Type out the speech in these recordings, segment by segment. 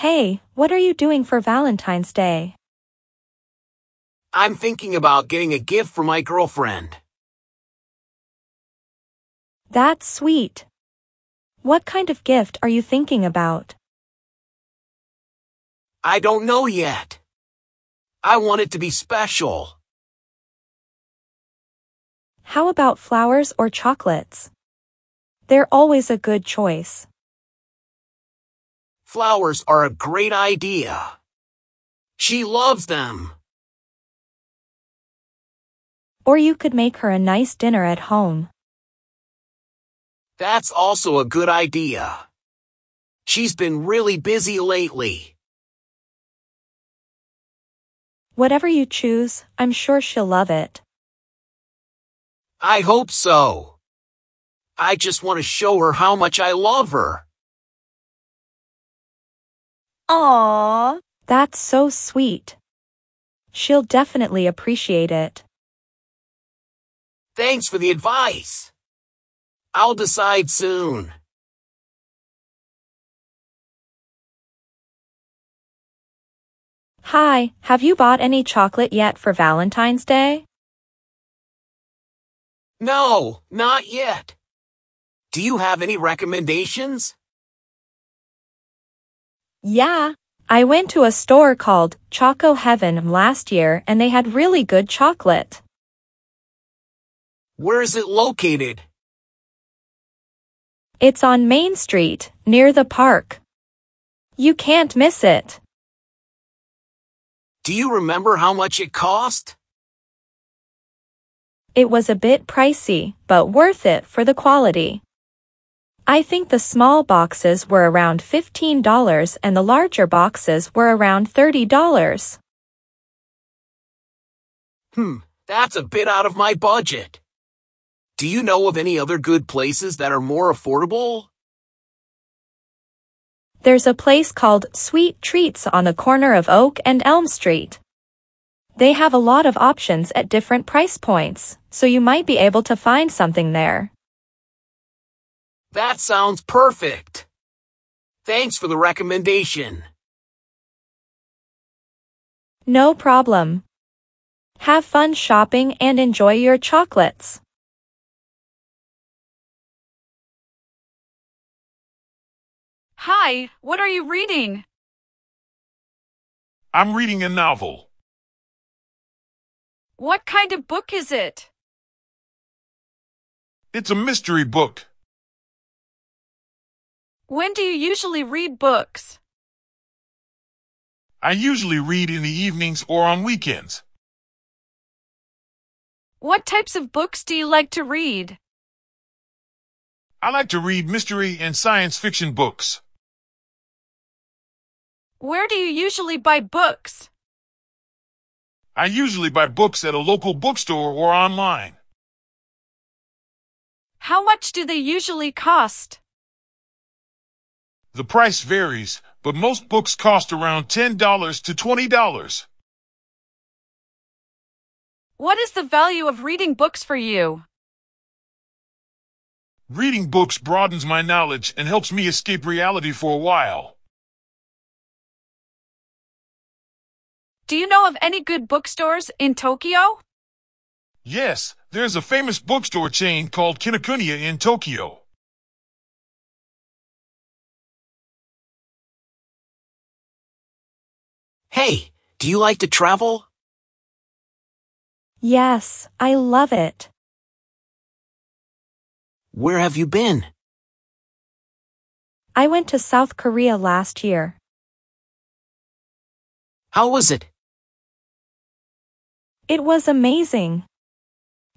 Hey, what are you doing for Valentine's Day? I'm thinking about getting a gift for my girlfriend. That's sweet. What kind of gift are you thinking about? I don't know yet. I want it to be special. How about flowers or chocolates? They're always a good choice. Flowers are a great idea. She loves them. Or you could make her a nice dinner at home. That's also a good idea. She's been really busy lately. Whatever you choose, I'm sure she'll love it. I hope so. I just want to show her how much I love her. Aww. That's so sweet. She'll definitely appreciate it. Thanks for the advice. I'll decide soon. Hi, have you bought any chocolate yet for Valentine's Day? No, not yet. Do you have any recommendations? Yeah. I went to a store called Choco Heaven last year and they had really good chocolate. Where is it located? It's on Main Street, near the park. You can't miss it. Do you remember how much it cost? It was a bit pricey, but worth it for the quality. I think the small boxes were around $15 and the larger boxes were around $30. That's a bit out of my budget. Do you know of any other good places that are more affordable? There's a place called Sweet Treats on the corner of Oak and Elm Street. They have a lot of options at different price points, so you might be able to find something there. That sounds perfect. Thanks for the recommendation. No problem. Have fun shopping and enjoy your chocolates. Hi, what are you reading? I'm reading a novel. What kind of book is it? It's a mystery book. When do you usually read books? I usually read in the evenings or on weekends. What types of books do you like to read? I like to read mystery and science fiction books. Where do you usually buy books? I usually buy books at a local bookstore or online. How much do they usually cost? The price varies, but most books cost around $10 to $20. What is the value of reading books for you? Reading books broadens my knowledge and helps me escape reality for a while. Do you know of any good bookstores in Tokyo? Yes, there's a famous bookstore chain called Kinokuniya in Tokyo. Hey, do you like to travel? Yes, I love it. Where have you been? I went to South Korea last year. How was it? It was amazing.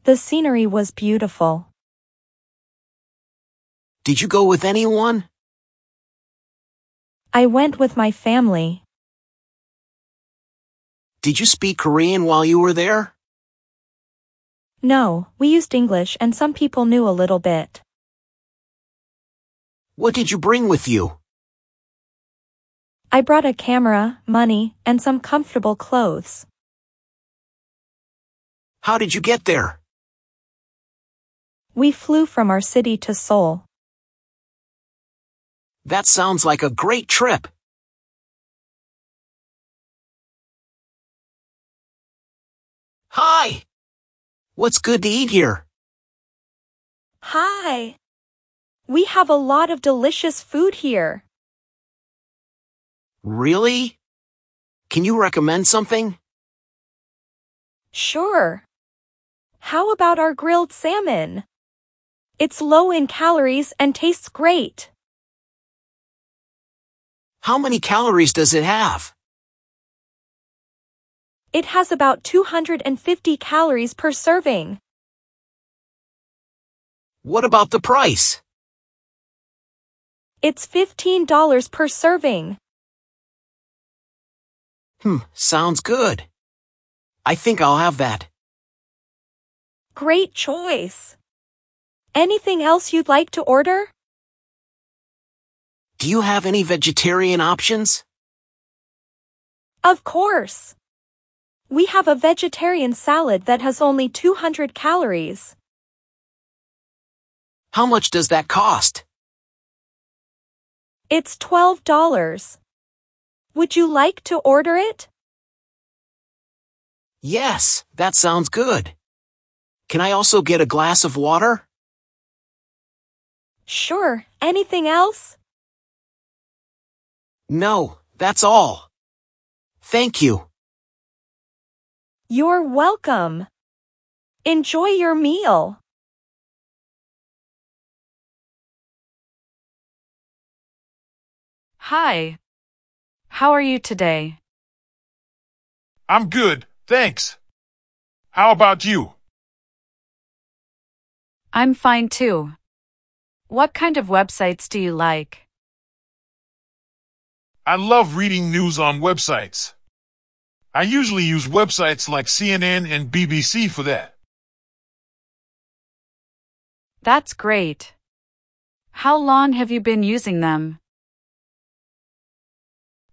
The scenery was beautiful. Did you go with anyone? I went with my family. Did you speak Korean while you were there? No, we used English and some people knew a little bit. What did you bring with you? I brought a camera, money, and some comfortable clothes. How did you get there? We flew from our city to Seoul. That sounds like a great trip. Hi! What's good to eat here? Hi. We have a lot of delicious food here. Really? Can you recommend something? Sure. How about our grilled salmon? It's low in calories and tastes great. How many calories does it have? It has about 250 calories per serving. What about the price? It's $15 per serving. Sounds good. I think I'll have that. Great choice. Anything else you'd like to order? Do you have any vegetarian options? Of course. We have a vegetarian salad that has only 200 calories. How much does that cost? It's $12. Would you like to order it? Yes, that sounds good. Can I also get a glass of water? Sure. Anything else? No, that's all. Thank you. You're welcome. Enjoy your meal. Hi. How are you today? I'm good, thanks. How about you? I'm fine too. What kind of websites do you like? I love reading news on websites. I usually use websites like CNN and BBC for that. That's great. How long have you been using them?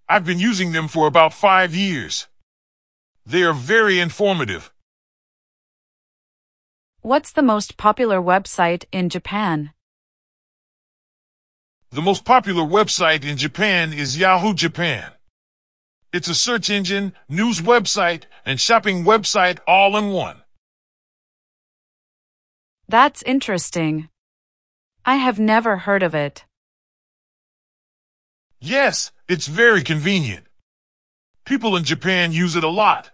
I've been using them for about 5 years. They are very informative. What's the most popular website in Japan? The most popular website in Japan is Yahoo Japan. It's a search engine, news website, and shopping website all in one. That's interesting. I have never heard of it. Yes, it's very convenient. People in Japan use it a lot.